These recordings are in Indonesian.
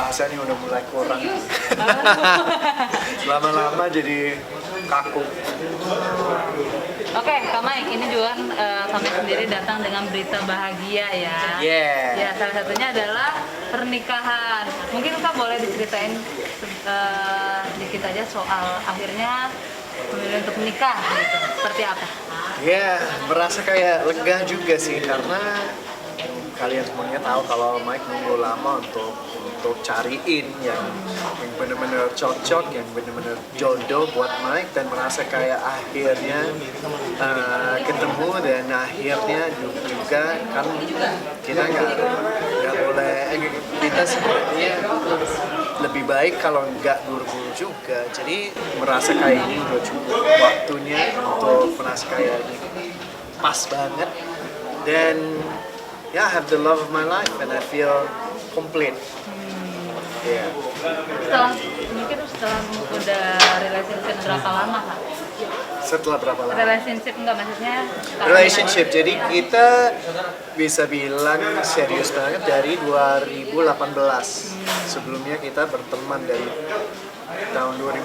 bahasanya udah mulai kurang. Lama-lama jadi kaku. Oke, Kak Mike, ini juga kami sendiri datang dengan berita bahagia ya. Yeah. Ya, salah satunya adalah pernikahan. Mungkin Kak boleh diceritain dikit aja soal akhirnya memilih untuk menikah gitu. Seperti apa? Ya, merasa kayak lega juga sih karena kalian semuanya tahu kalau Mike nunggu lama untuk cariin yang benar-benar cocok, yang benar-benar jodoh buat Mike, dan merasa kayak akhirnya ketemu, dan akhirnya juga kan kita nggak boleh kita sebenarnya lebih baik kalau nggak buru-buru juga. Jadi merasa kayak ini udah cukup waktunya untuk merasa kayak ini pas banget, dan I have the love of my life and I feel complete. Yeah. Setelah udah relationship berapa lama Kak? Setelah berapa lama? Relationship enggak maksudnya? Relationship, jadi kita bisa bilang serius banget dari 2018. Sebelumnya kita berteman dari tahun 2016.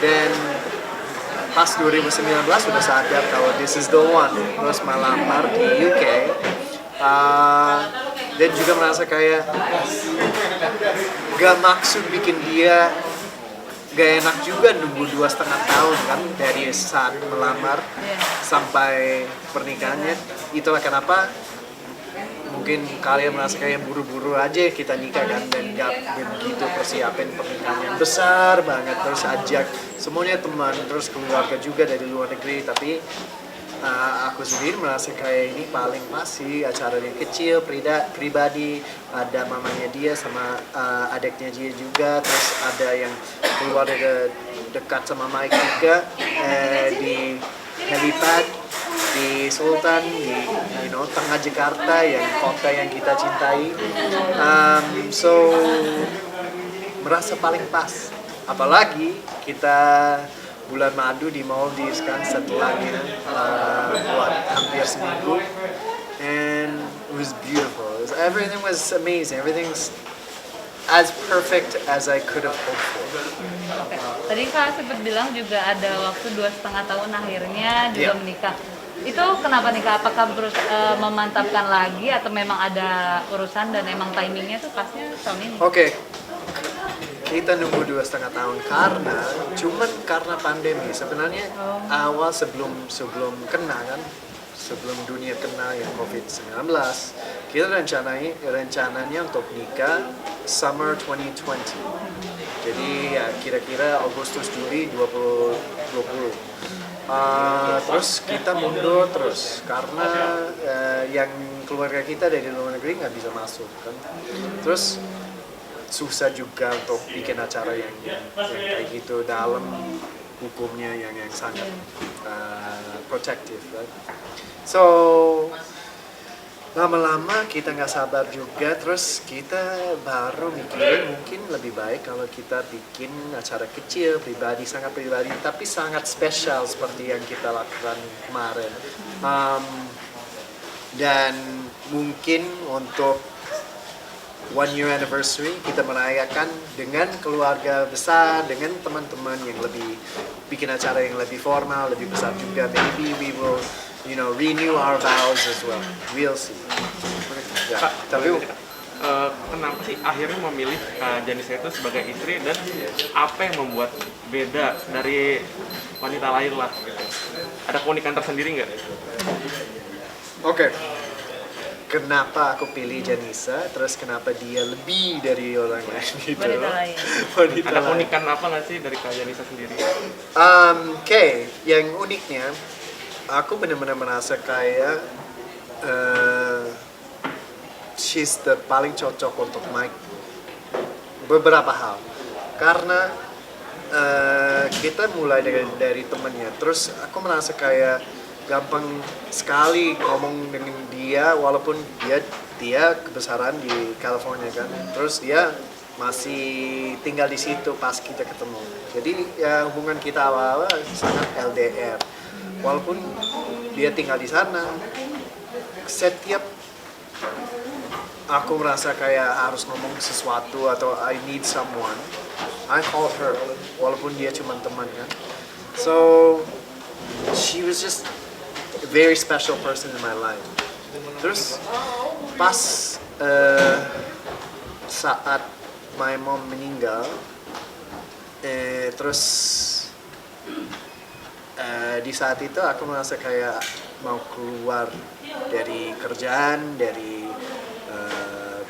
Dan pas 2019 sudah sadar kalau this is the one, terus melamar di UK. Dan juga merasa kayak gak maksud bikin dia gak enak juga nunggu 2,5 tahun kan dari saat melamar sampai pernikahannya. Itulah kenapa mungkin kalian merasa kayak buru-buru aja kita nikah kan, dan gak begitu persiapin pernikahan yang besar banget, terus ajak semuanya teman, terus keluarga juga dari luar negeri. Tapi aku sendiri merasa kayak ini paling pas sih, acaranya kecil, pribadi, ada mamanya dia sama adiknya dia juga, terus ada yang keluarga dekat sama Mike juga di helipad di Sultan, di tengah Jakarta, yang kota yang kita cintai. So merasa paling pas, apalagi kita bulan madu di Maldives kan setelahnya buat hampir seminggu, and it was beautiful. Everything was amazing. Everything's as perfect as I could have hoped for. Okay. Tadi Kak sempat bilang juga ada waktu 2,5 tahun akhirnya juga menikah. Itu kenapa nih Kak? Apakah memantapkan lagi atau memang ada urusan dan emang timingnya tuh pasnya tahun ini? Oke. Kita nunggu 2,5 tahun karena pandemi. Sebenarnya awal sebelum kena kan, sebelum dunia kena yang COVID-19, kita rencananya untuk nikah summer 2020. Jadi ya kira-kira Agustus Juli 2020. Terus kita mundur terus karena yang keluarga kita dari luar negeri nggak bisa masuk kan. Terus susah juga untuk bikin acara yang kayak gitu dalam hukumnya yang sangat protective, right? So lama-lama kita nggak sabar juga, terus kita baru mikirin mungkin lebih baik kalau kita bikin acara kecil, pribadi, sangat pribadi, tapi sangat spesial seperti yang kita lakukan kemarin. Dan mungkin untuk 1-year anniversary kita merayakan dengan keluarga besar, dengan teman-teman yang lebih bikin acara yang lebih formal, lebih besar juga. Maybe we will, renew our vows as well. We'll see. Ya, tapi kenapa sih akhirnya memilih Janisa itu sebagai istri, dan apa yang membuat beda dari wanita lain lah? Gitu. Ada keunikan tersendiri nggak? Oke. Kenapa aku pilih Janisa, terus kenapa dia lebih dari orang lain gitu? Ada keunikan apa nggak sih dari Kak Janisa sendiri? Oke, yang uniknya, aku benar-benar merasa kayak she's the paling cocok untuk Mike. Beberapa hal, karena kita mulai dari temennya, terus aku merasa kayak gampang sekali ngomong dengan dia, walaupun dia kebesaran di California kan, terus dia masih tinggal di situ pas kita ketemu. Jadi ya hubungan kita awal-awal sangat LDR, walaupun dia tinggal di sana. Setiap aku merasa kayak harus ngomong sesuatu atau I need someone, I call her, walaupun dia cuma teman kan. So she was just a very special person in my life. Terus pas saat my mom meninggal, terus di saat itu aku merasa kayak mau keluar dari kerjaan, dari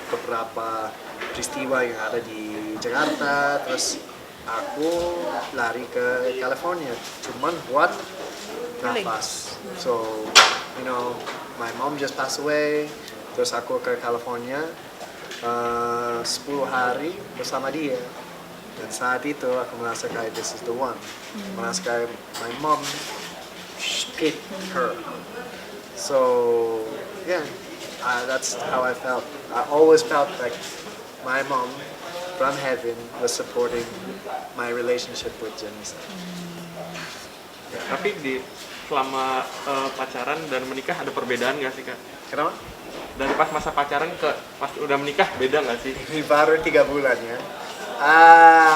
beberapa peristiwa yang ada di Jakarta, terus aku lari ke California cuman buat nafas. So, you know, my mom just passed away, terus aku ke California 10 hari bersama dia. Dan saat itu aku merasa kayak this is the one. Merasa kayak my mom picked her. So, yeah, that's how I felt. I always felt like my mom from heaven was supporting my relationship with Janisa. Tapi selama pacaran dan menikah ada perbedaan nggak sih Kak? Kenapa? Dari pas masa pacaran ke pas udah menikah beda nggak sih? Ini baru 3 bulan ya.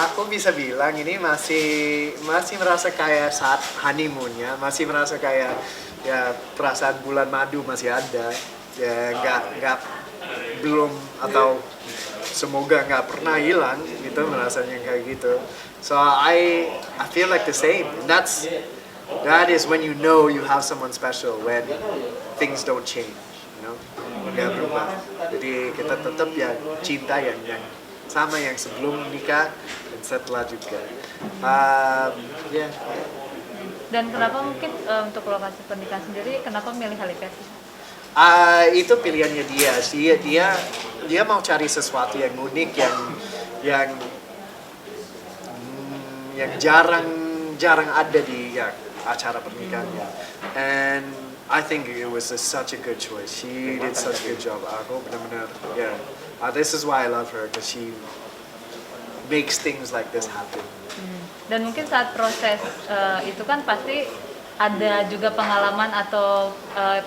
Aku bisa bilang ini masih merasa kayak saat honeymoonnya, masih merasa kayak ya perasaan bulan madu masih ada. Ya nggak belum atau semoga nggak pernah hilang gitu merasanya kayak gitu. So I feel like the same. And that is when you know you have someone special, when things don't change, you know, nggak berubah. Jadi kita tetap ya cinta yang sama yang sebelum nikah dan setelah juga. Yeah. Dan kenapa mungkin untuk lokasi pernikahan sendiri kenapa milih Halifat? Itu pilihannya dia. Dia mau cari sesuatu yang unik, yang jarang ada di acara pernikahannya. And I think it was such a good choice. She did such a good job. Aku benar-benar this is why I love her, because she makes things like this happen. Dan mungkin saat proses itu kan pasti ada juga pengalaman atau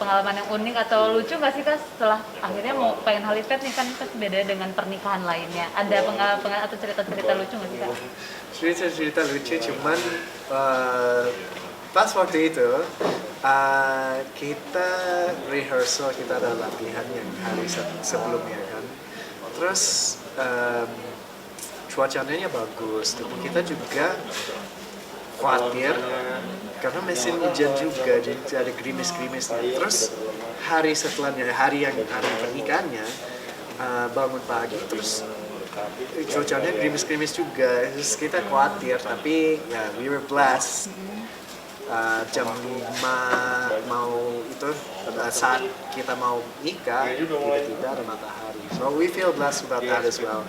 pengalaman yang unik atau lucu nggak sih Kak setelah akhirnya mau pengen Halifat nih kan beda dengan pernikahan lainnya. Ada pengalaman atau cerita-cerita lucu nggak sih Kak? Cerita lucu cuman pas waktu itu kita rehearsal, kita ada latihan yang hari sebelumnya kan. Terus cuacanya bagus, tapi kita juga khawatir karena mesin hujan juga, jadi ada gerimis-gerimisnya. Terus hari setelahnya, hari pernikahannya, bangun pagi, terus cuacanya gerimis-gerimis juga, terus kita khawatir, tapi ya we were blessed. Jam 5 saat kita mau nikah, tiba-tiba ada matahari. So we feel blessed about that as well.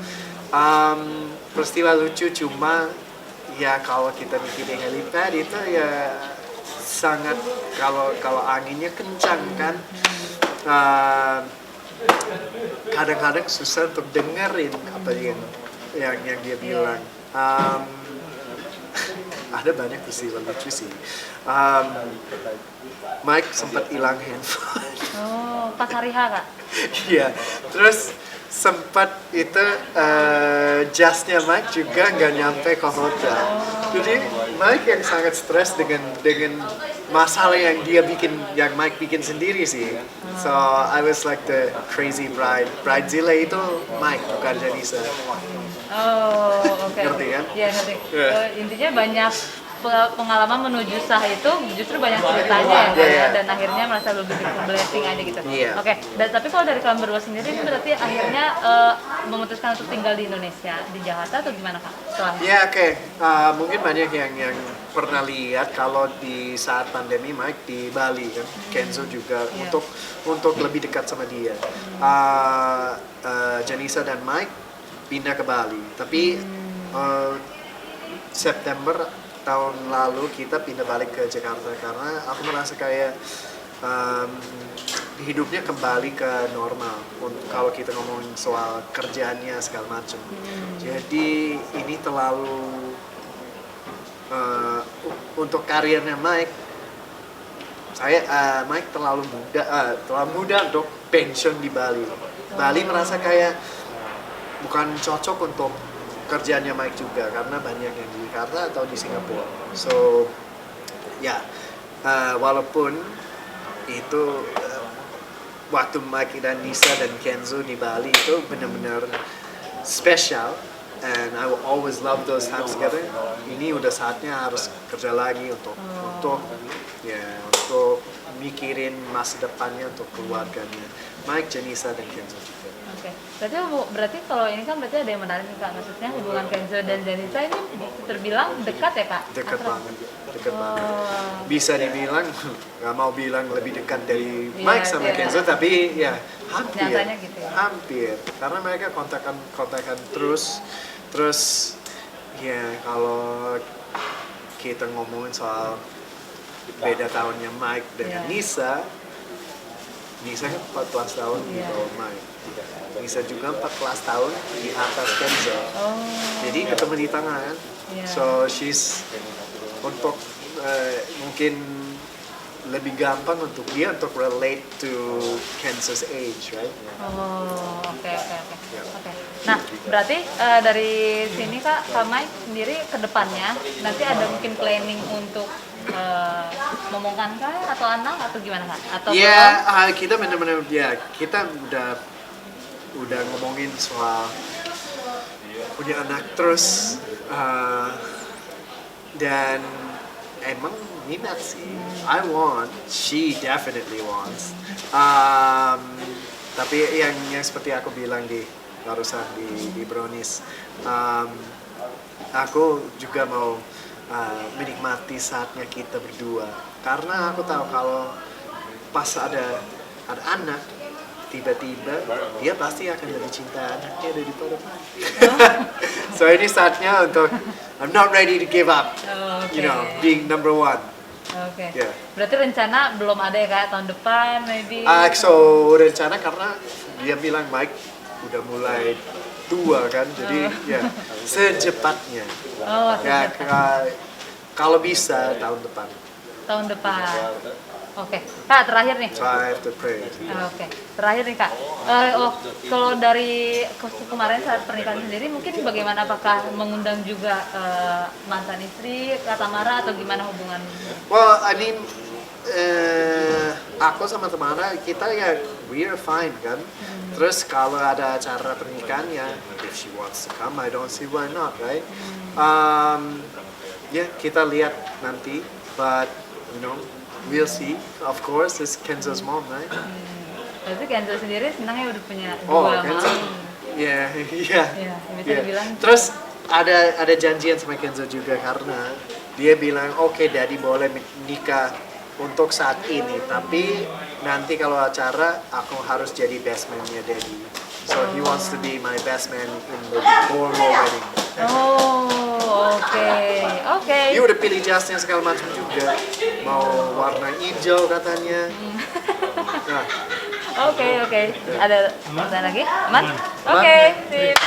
Peristiwa lucu cuma ya kalau kita mikirin helipad itu ya sangat kalau anginnya kencang kan, kadang-kadang susah untuk dengerin apa yang dia bilang. Ada banyak peristiwa lucu sih. Mike sempat hilang handphone. Oh, pas hari H Kak? Iya, terus sempat itu jasnya Mike juga nggak nyampe ke hotel. Jadi Mike yang sangat stres dengan masalah yang Mike bikin sendiri sih. So I was like the crazy bride. Bridezilla itu Mike bukan Janisa. Oh, oke. Ngerti kan? Iya, ngerti. Yeah. Intinya banyak pengalaman menuju sah itu justru banyak ceritanya ya, dan akhirnya merasa lebih blessing aja gitu. Yeah. Oke, tapi kalau dari kalian berdua sendiri ini berarti akhirnya memutuskan untuk tinggal di Indonesia, di Jakarta atau gimana Kak? Setelah Oke. Mungkin banyak yang pernah lihat kalau di saat pandemi Mike di Bali kan, Kenzo juga untuk lebih dekat sama dia. Janisa dan Mike pindah ke Bali, tapi September tahun lalu kita pindah balik ke Jakarta karena aku merasa kayak hidupnya kembali ke normal kalau kita ngomongin soal kerjaannya segala macam. Jadi ini terlalu untuk karirnya Mike, Mike terlalu muda untuk pensiun di Bali. Bali merasa kayak bukan cocok untuk kerjaannya Mike juga karena banyak yang di Jakarta atau di Singapura. So ya walaupun itu waktu Mike dan Nisa dan Kenzo di Bali itu benar-benar spesial, and I will always love those times together. Ini udah saatnya harus kerja lagi untuk mikirin masa depannya untuk keluarganya Mike, Janisa dan Kenzo juga. Oke, berarti kalau ini kan berarti ada yang menarik nih Kak, maksudnya hubungan Kenzo dan Janisa ini terbilang dekat ya Kak? Dekat banget. Bisa dibilang, nggak mau bilang lebih dekat dari Mike sama Kenzo, tapi ya hampir. Nyatanya gitu ya? Hampir, karena mereka kontakan terus ya kalau kita ngomongin soal beda tahunnya Mike dengan Nisa kan 14 tahun di bawah Mike. Nisa juga 14 tahun di atas Kenzo. Jadi ketemu di tengah kan. So she's untuk mungkin lebih gampang untuk dia untuk relate to Kenzo's age, right? Oke. Nah, berarti dari sini Kak Mike sendiri ke depannya nanti ada mungkin planning untuk momongkan Kak atau anak atau gimana Kak? Atau kita benar-benar kita udah ngomongin soal punya anak terus dan emang minat sih. She definitely wants. Tapi yang seperti aku bilang barusan di Brownies, aku juga mau menikmati saatnya kita berdua. Karena aku tahu kalau pas ada anak, tiba-tiba dia pasti akan lebih cinta anaknya daripada So ini saatnya untuk I'm not ready to give up, being number one. Oke. Berarti rencana belum ada ya Kak, tahun depan maybe? So rencana karena dia bilang Mike udah mulai tua kan, jadi secepatnya. Kalau bisa tahun depan. Tahun depan. Oke, Kak terakhir nih. I have to pray. Oke, terakhir nih Kak. Kalau dari kemarin saat pernikahan sendiri, mungkin bagaimana? Apakah mengundang juga mantan istri, Kak Tamara, atau gimana hubungan? Well, I mean, aku sama Tamara kita we are fine kan. Terus kalau ada acara pernikahan if she wants to come, I don't see why not, right? Kita lihat nanti, but we'll see. Of course, it's Kenzo's mom, right? Berarti Kenzo sendiri senangnya udah punya dua Kenzo. mami. Iya. Bisa dibilang. Terus ada janjian sama Kenzo juga karena dia bilang, oke, Daddy boleh nikah untuk saat ini, tapi nanti kalau acara aku harus jadi best man-nya Daddy. So he wants to be my best man in the formal wedding. Oke. Dia udah pilih jasnya segala macam juga. Mau warna hijau katanya. Oke. Ada lagi? Aman? Oke, sip.